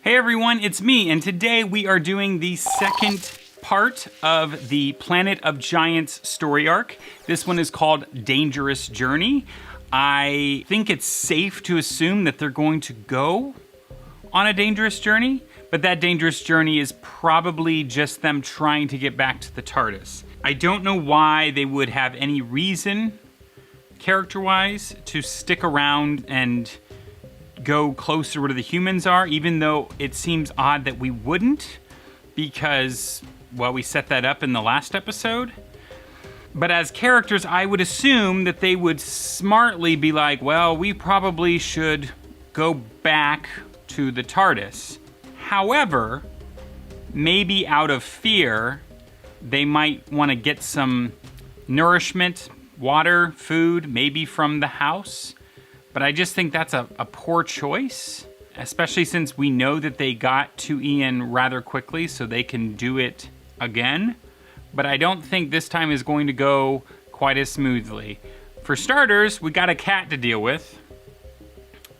Hey everyone, it's me, and today we are doing the second part of the Planet of Giants story arc. This one is called Dangerous Journey. I think it's safe to assume that they're going to go on a dangerous journey, but that dangerous journey is probably just them trying to get back to the TARDIS. I don't know why they would have any reason, character-wise, to stick around and go closer to where the humans are, even though it seems odd that we wouldn't, because, well, we set that up in the last episode. But as characters, I would assume that they would smartly be like, well, we probably should go back to the TARDIS. However, maybe out of fear, they might want to get some nourishment, water, food, maybe from the house. But I just think that's a poor choice, especially since we know that they got to Ian rather quickly, so they can do it again. But I don't think this time is going to go quite as smoothly. For starters, we got a cat to deal with.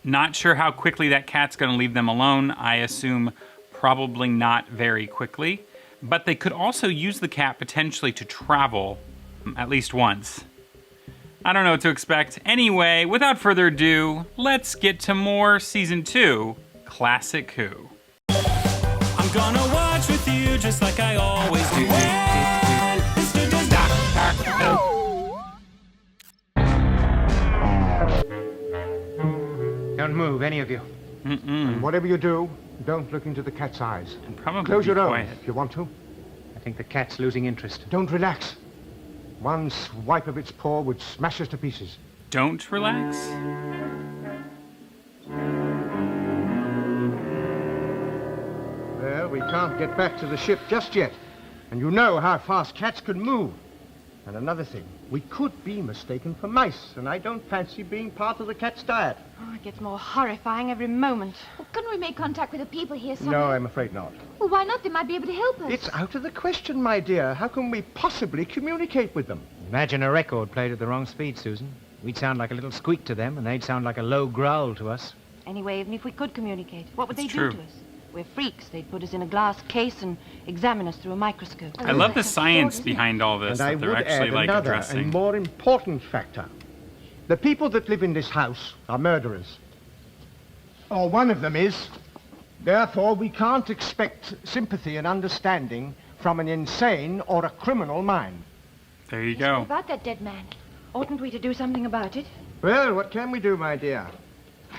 Not sure how quickly that cat's going to leave them alone. I assume probably not very quickly. But they could also use the cat potentially to travel at least once. I don't know what to expect. Anyway, without further ado, let's get to more Season 2, Classic Who. I'm gonna watch with you just like I always do. Mr. Doctor Who. Don't move, any of you. And whatever you do, don't look into the cat's eyes. And probably Close your quiet. eyes if you want to. I think the cat's losing interest. Don't relax. One swipe of its paw would smash us to pieces. Don't relax? Well, we can't get back to the ship just yet. And you know how fast cats can move. And another thing, we could be mistaken for mice, and I don't fancy being part of the cat's diet. Oh, it gets more horrifying every moment. Well, couldn't we make contact with the people here somehow? No, I'm afraid not. Well, why not? They might be able to help us. It's out of the question, my dear. How can we possibly communicate with them? Imagine a record played at the wrong speed, Susan. We'd sound like a little squeak to them, and they'd sound like a low growl to us. Anyway, even if we could communicate, what would It's they true. do to us? We're freaks. They'd put us in a glass case and examine us through a microscope. I love the science behind all this, And I that they're would actually add like another addressing. and more important factor. The people that live in this house are murderers. Or one of them is. Therefore, we can't expect sympathy and understanding from an insane or a criminal mind. There you What go. about that dead man? Oughtn't we to do something about it? Well, what can we do, my dear?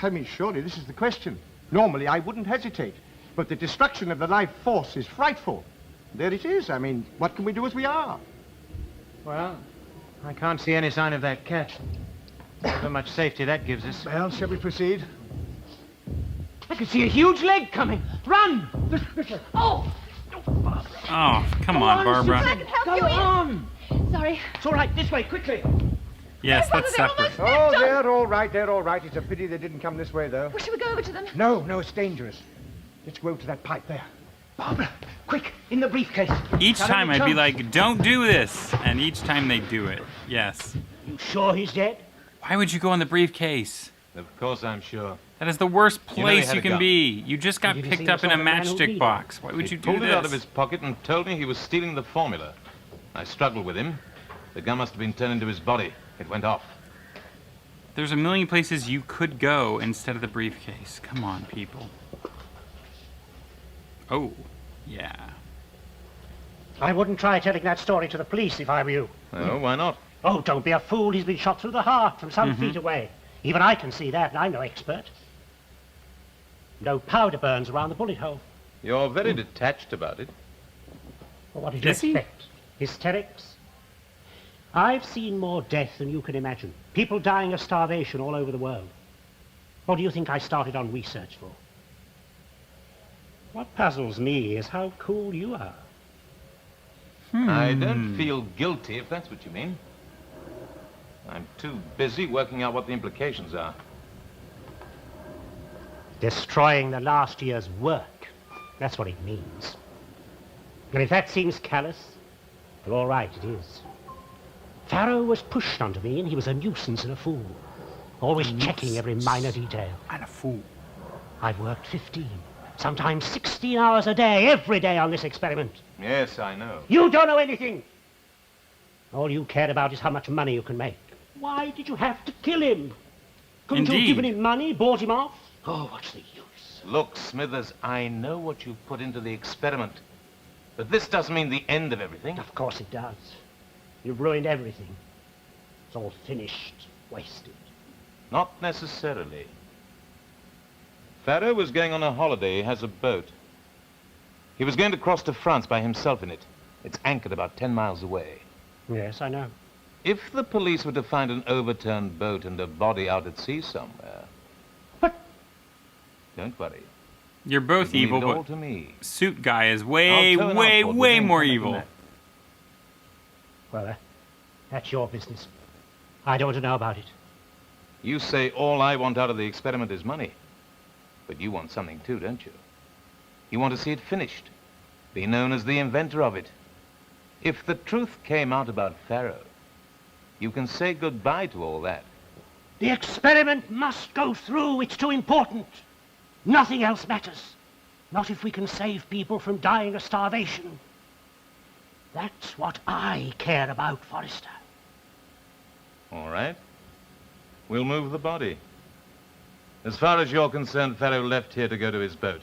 I mean, surely this is the question. Normally, I wouldn't hesitate. But the destruction of the life force is frightful. There it is. I mean, what can we do as we are? Well, I can't see any sign of that cat. Not much safety that gives us. Well, shall we proceed? I can see a huge leg coming. Run! Oh! Oh, come on, Barbara. I can help you, on! Ian. Sorry. It's all right, this way, quickly. Yes, that's They're separate. almost Oh, they're all right. They're all right. It's a pity they didn't come this way, though. Well, should we go over to them? No, it's dangerous. Let's go over to that pipe there. Barbara, quick, in the briefcase. Each Got time any I'd be chance? like, don't do this. And each time they do it. Yes. You sure he's dead? Why would you go in the briefcase? Of course I'm sure. That is the worst You know he place had you a can gun. be. You just got Have you picked seen up the in a sort of man who'd matchstick read box. Why would He you do pulled this? it out of his pocket and told me he was stealing the formula. I struggled with him. The gun must have been turned into his body. It went off. There's a million places you could go instead of the briefcase. Come on, people. Oh, yeah. I wouldn't try telling that story to the police if I were you. Oh, why not? Oh, don't be a fool. He's been shot through the heart from some feet away. Even I can see that, and I'm no expert. No powder burns around the bullet hole. You're very detached about it. Well, what did you Is he? expect? Hysterics? I've seen more death than you can imagine. People dying of starvation all over the world. What do you think I started on research for? What puzzles me is how cool you are. I don't feel guilty, if that's what you mean. I'm too busy working out what the implications are. Destroying the last year's work. That's what it means. And if that seems callous, well, all right, it is. Farrow was pushed onto me, and he was a nuisance and a fool. Always checking every minor detail. And a fool. I've worked 15. Sometimes 16 hours a day, every day on this experiment. Yes, I know. You don't know anything. All you cared about is how much money you can make. Why did you have to kill him? Couldn't you have given him money, bought him off? Oh, what's the use? Look, Smithers, I know what you've put into the experiment. But this doesn't mean the end of everything. Of course it does. You've ruined everything. It's all finished, wasted. Not necessarily. Pharaoh was going on a holiday. He has a boat. He was going to cross to France by himself in it. It's anchored about 10 miles away. Yes, I know. If the police were to find an overturned boat and a body out at sea somewhere... But... Don't worry. You're both evil, Leave it all but to me. Suit Guy is I'll way, turn way, outward way within more coming evil. back. Well, that's your business. I don't want to know about it. You say all I want out of the experiment is money. But you want something too, don't you? You want to see it finished. Be known as the inventor of it. If the truth came out about Pharaoh, you can say goodbye to all that. The experiment must go through. It's too important. Nothing else matters. Not if we can save people from dying of starvation. That's what I care about, Forrester. All right. We'll move the body. As far as you're concerned, Pharaoh left here to go to his boat.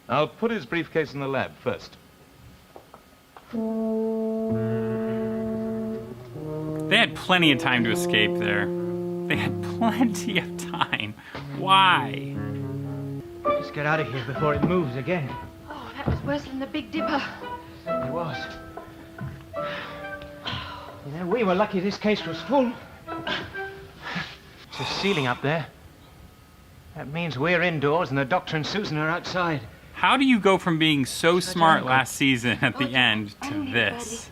I'll put his briefcase in the lab first. They had plenty of time to escape there. They had plenty of time. Why? Let's get out of here before it moves again. Oh, that was worse than the Big Dipper. It was. You know, we were lucky this case was full. It's a ceiling up there. That means we're indoors and the doctor and Susan are outside. How do you go from being so smart last season at the end to this?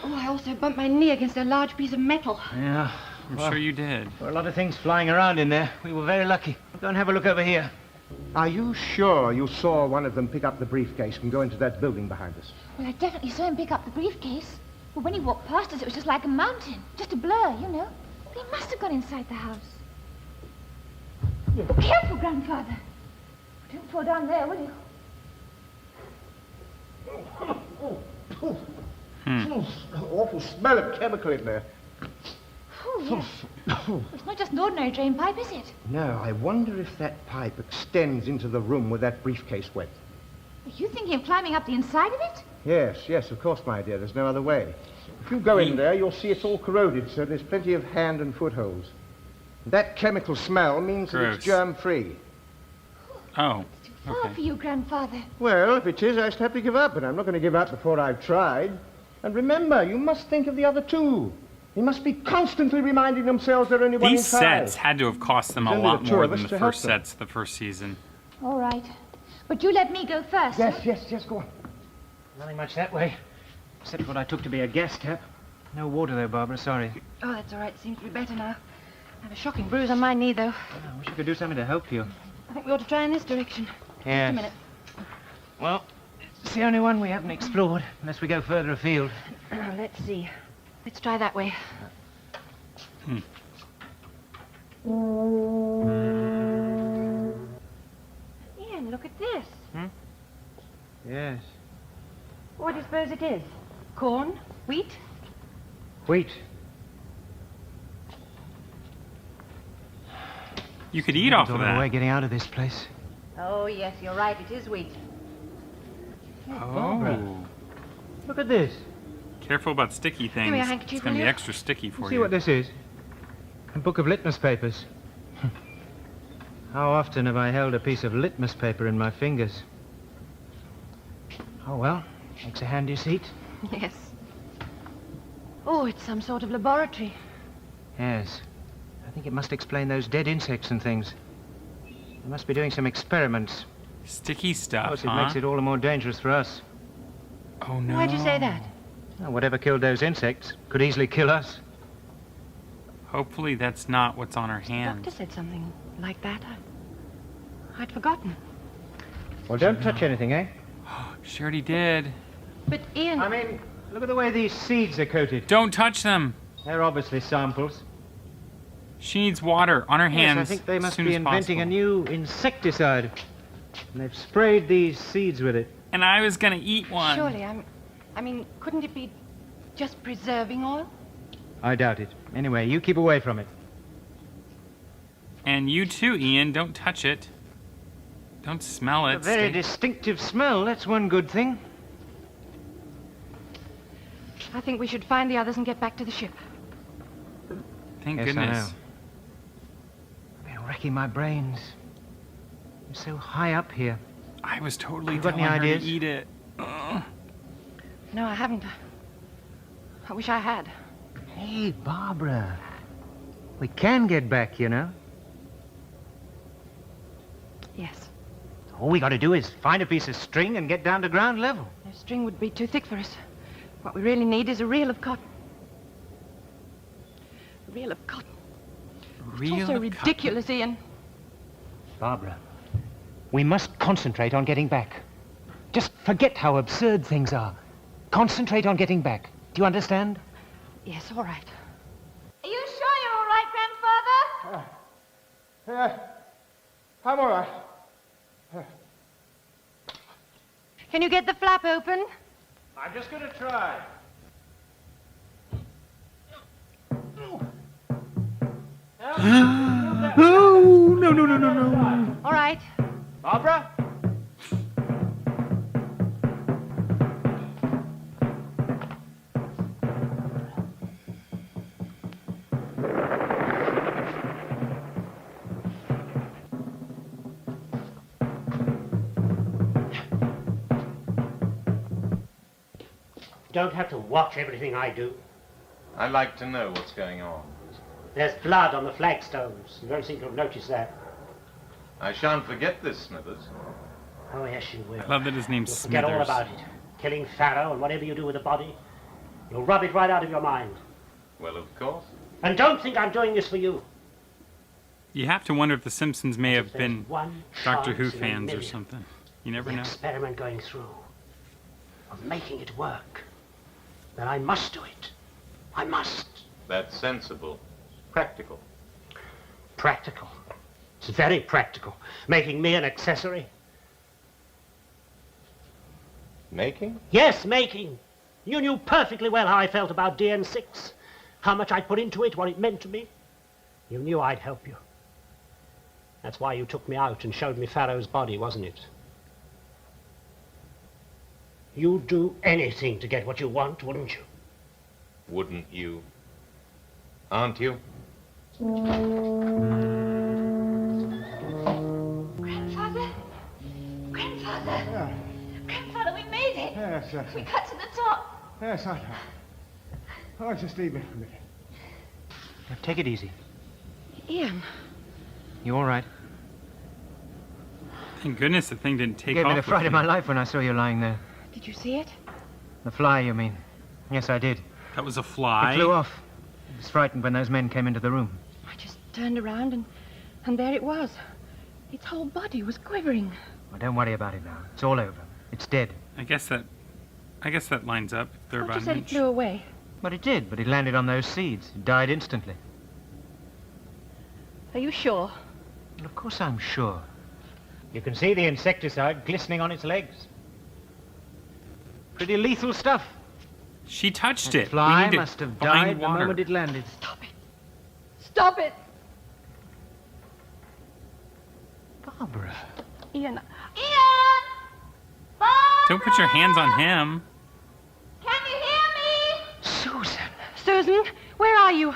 Oh, I also bumped my knee against a large piece of metal. Yeah. I'm sure you did. There were a lot of things flying around in there. We were very lucky. Go and have a look over here. Are you sure you saw one of them pick up the briefcase and go into that building behind us? Well, I definitely saw him pick up the briefcase. But when he walked past us, it was just like a mountain. Just a blur, you know. He must have gone inside the house. Careful, Grandfather. Don't fall down there, will you? Awful smell of chemical in there. Oh, yes. It's not just an ordinary drain pipe, is it? No, I wonder if that pipe extends into the room where that briefcase went. Are you thinking of climbing up the inside of it? Yes, of course, my dear. There's no other way. If you go in there, you'll see it's all corroded, so there's plenty of hand and footholds. That chemical smell means that it's germ-free. Oh, Too far for you, Grandfather. Well, if it is, I shall have to give up, but I'm not going to give up before I've tried. And remember, you must think of the other two. They must be constantly reminding themselves they're only one these inside. sets had to have cost them a There's only lot the two more of than us the to help first them. sets the first season. All right. But you let me go first. Yes, go on. Nothing much that way. Except what I took to be a gas tap. No water, though, Barbara. Sorry. Oh, that's all right. Seems to be better now. I have a shocking bruise on my knee, though. I wish I could do something to help you. I think we ought to try in this direction. Yes. Just a minute. Well, it's the only one we haven't explored, unless we go further afield. Let's see. Let's try that way. Ian, look at this. Yes. What do you suppose it is? Corn? Wheat? Wheat. You could eat off of All the way that. getting out of this place. Oh, yes, you're right. It is wheat. Oh. Look at this. Careful about sticky things. me a handkerchief, It's going to will be you? extra sticky for See you. what this is? A book of litmus papers. How often have I held a piece of litmus paper in my fingers? Oh, well, makes a handy seat. Yes. Oh, it's some sort of laboratory. Yes. I think it must explain those dead insects and things. They must be doing some experiments. Sticky Of stuff, course, it huh? makes it all the more dangerous for us. Oh, no. Why'd you say that? Well, whatever killed those insects could easily kill us. Hopefully that's not what's on our The hands. doctor said something like that. I'd forgotten. Well, don't touch anything, eh? She already did. But Ian... I mean, look at the way these seeds are coated. Don't touch them. They're obviously samples. She needs water on her hands Yes, I think they as must soon be as inventing a possible. new insecticide. And they've sprayed these seeds with it. And I was gonna eat one. Surely, I mean, couldn't it be just preserving oil? I doubt it. Anyway, you keep away from it. And you too, Ian. Don't touch it. Don't smell it. A very Stay- distinctive smell. That's one good thing. I think we should find the others and get back to the ship. Thank Yes, goodness. I know. I've been racking my brains. I'm so high up here. I was totally You got telling any her to ideas? eat it. Ugh. No, I haven't. I wish I had. Hey, Barbara. We can get back, you know. Yes. All we got to do is find a piece of string and get down to ground level. The string would be too thick for us. What we really need is a reel of cotton. A reel of cotton. Reel It's also of ridiculous, Ian. Barbara, we must concentrate on getting back. Just forget how absurd things are. Concentrate on getting back. Do you understand? Yes, all right. Are you sure you're all right, Grandfather? I'm all right. Can you get the flap open? I'm just going to try. Oh, no. All right. Barbara? Don't have to watch everything I do. I like to know what's going on. There's blood on the flagstones. You don't seem to have noticed that. I shan't forget this, Smithers. Oh, yes, you will. I love that his name's You'll forget all Smithers. about it. Killing Pharaoh and whatever you do with the body, you'll rub it right out of your mind. Well, of course. And don't think I'm doing this for you. You have to wonder if the Simpsons may have There's been one Doctor Who chance in a fans or million. something. You never The know. experiment going through of making it work. Then I must do it. I must. That's sensible. Practical. Practical. It's very practical. Making me an accessory. Making? Yes, making. You knew perfectly well how I felt about DN6. How much I put into it, what it meant to me. You knew I'd help you. That's why you took me out and showed me Pharaoh's body, wasn't it? You'd do anything to get what you want, wouldn't you? Wouldn't you? Aren't you? Grandfather? Grandfather? Grandfather, we made it. Yes, We got to the top. Yes, I know. Oh, just leave me for a minute. Now, take it easy. Ian, You all right? Thank goodness the thing didn't take Gave off. me the with fright of you. my life when I saw you lying there. did you see it? The fly, you mean? Yes, I did. That was a fly. It flew off. I was frightened when those men came into the room. I just turned around and there it was. Its whole body was quivering. Well, don't worry about it now. It's all over. It's dead. I guess that lines up. They're Thought about you an said it inch. flew away. But it did, but it landed on those seeds. It died instantly. Are you sure? Well, of course I'm sure. You can see the insecticide glistening on its legs. Pretty lethal stuff. She touched That it. We fly need to must have find died the water. moment it landed. Stop it. Stop it. Barbara. Ian, Ian! Barbara! Don't put your hands on him. Can you hear me? Susan. Susan, where are you?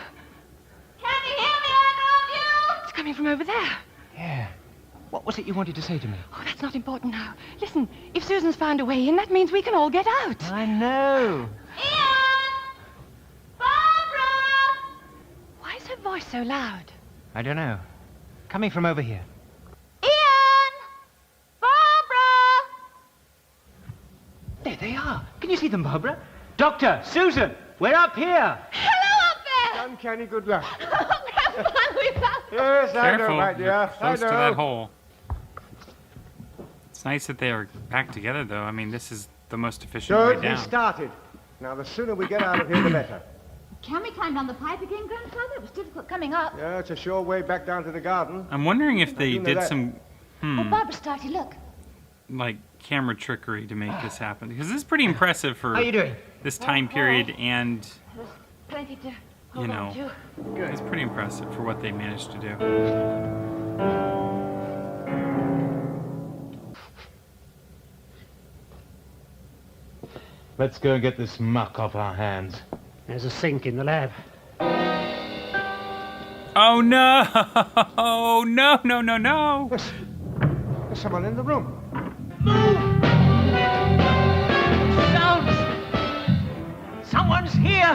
Can you hear me, either of you? It's coming from over there. Yeah. What was it you wanted to say to me? Oh, that's not important now. Listen, if Susan's found a way in, that means we can all get out. I know. Ian! Barbara! Why is her voice so loud? I don't know. Coming from over here. Ian! Barbara! There they are. Can you see them, Barbara? Doctor, Susan, we're up here. Hello up there! Uncanny good luck. Oh, Grandfather, we found... Yes, I know, Careful. my dear. You're I close know. to that hole. It's nice that they are back together, though. I mean, this is the most efficient way Good, we down. started. Now, the sooner we get out of here, the better. Can we climb down the pipe again, Grandfather? It was difficult coming up. Yeah, it's a sure way back down to the garden. I'm wondering if they do know did that. some... Oh, Barbara, Starty, look. like camera trickery to make this happen, because this is pretty impressive for How you doing? this time period, and There's plenty to hold you on know, to. it's pretty impressive for what they managed to do. Let's go and get this muck off our hands. There's a sink in the lab. Oh no! No, no, no, no! There's someone in the room. Someone's here!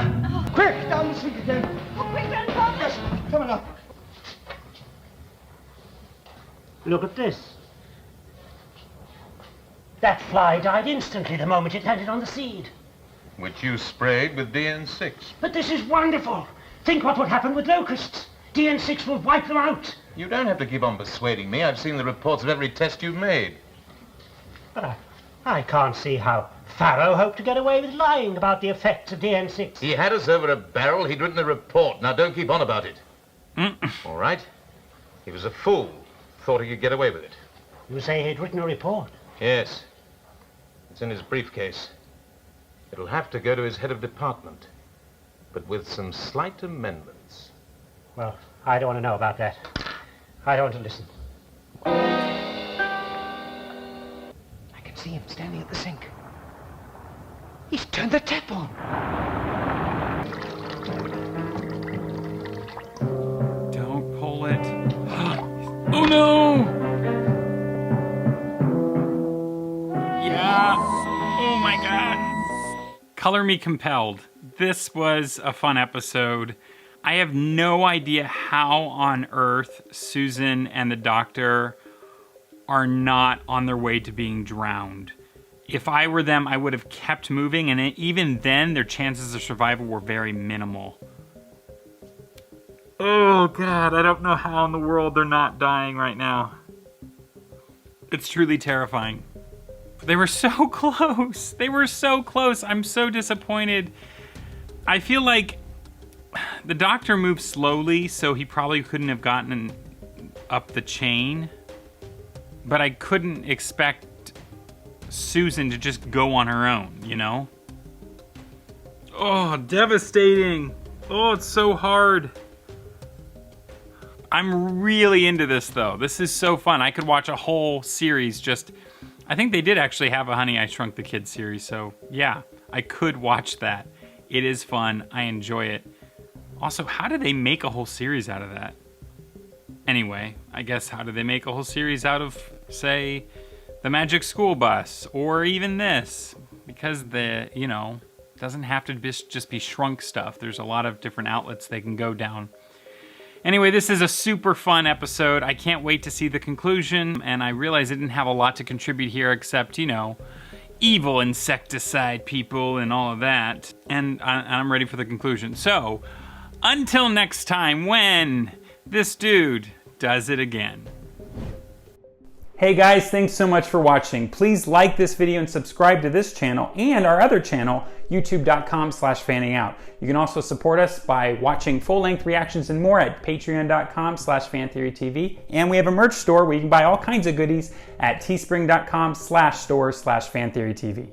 Quick, down the sink again. Oh, quick, Grandfather! Yes, coming up. Look at this. That fly died instantly the moment it landed on the seed. Which you sprayed with DN6. But this is wonderful. Think what would happen with locusts. DN6 will wipe them out. You don't have to keep on persuading me. I've seen the reports of every test you've made. But I can't see how Farrow hoped to get away with lying about the effects of DN6. He had us over a barrel. He'd written a report. Now, don't keep on about it. All right? He was a fool. Thought he could get away with it. You say he'd written a report? Yes. It's in his briefcase. It'll have to go to his head of department, but with some slight amendments. Well, I don't want to know about that. I don't want to listen. I can see him standing at the sink. He's turned the tap on. Don't pull it. Oh no! Yeah. Oh my god. Color me compelled. This was a fun episode. I have no idea how on earth Susan and the doctor are not on their way to being drowned. If I were them, I would have kept moving, and even then, their chances of survival were very minimal. Oh god, I don't know how in the world they're not dying right now. It's truly terrifying. They were so close. They were so close. I'm so disappointed. I feel like the doctor moved slowly, so he probably couldn't have gotten up the chain. But I couldn't expect Susan to just go on her own, you know? Oh, devastating. Oh, it's so hard. I'm really into this, though. This is so fun. I could watch a whole series just... I think they did actually have a Honey, I Shrunk the Kids series, so yeah, I could watch that. It is fun. I enjoy it. Also, how did they make a whole series out of that? Anyway, I guess how did they make a whole series out of, say, the Magic School Bus, or even this? Because you know, doesn't have to just be shrunk stuff. There's a lot of different outlets they can go down. Anyway, this is a super fun episode. I can't wait to see the conclusion, and I realize I didn't have a lot to contribute here except, you know, evil insecticide people and all of that. And I'm ready for the conclusion. So, until next time when this dude does it again. Hey guys, thanks so much for watching. Please like this video and subscribe to this channel and our other channel, youtube.com/fanningout. You can also support us by watching full-length reactions and more at patreon.com/fantheorytv. And we have a merch store where you can buy all kinds of goodies at teespring.com/store/fantheorytv.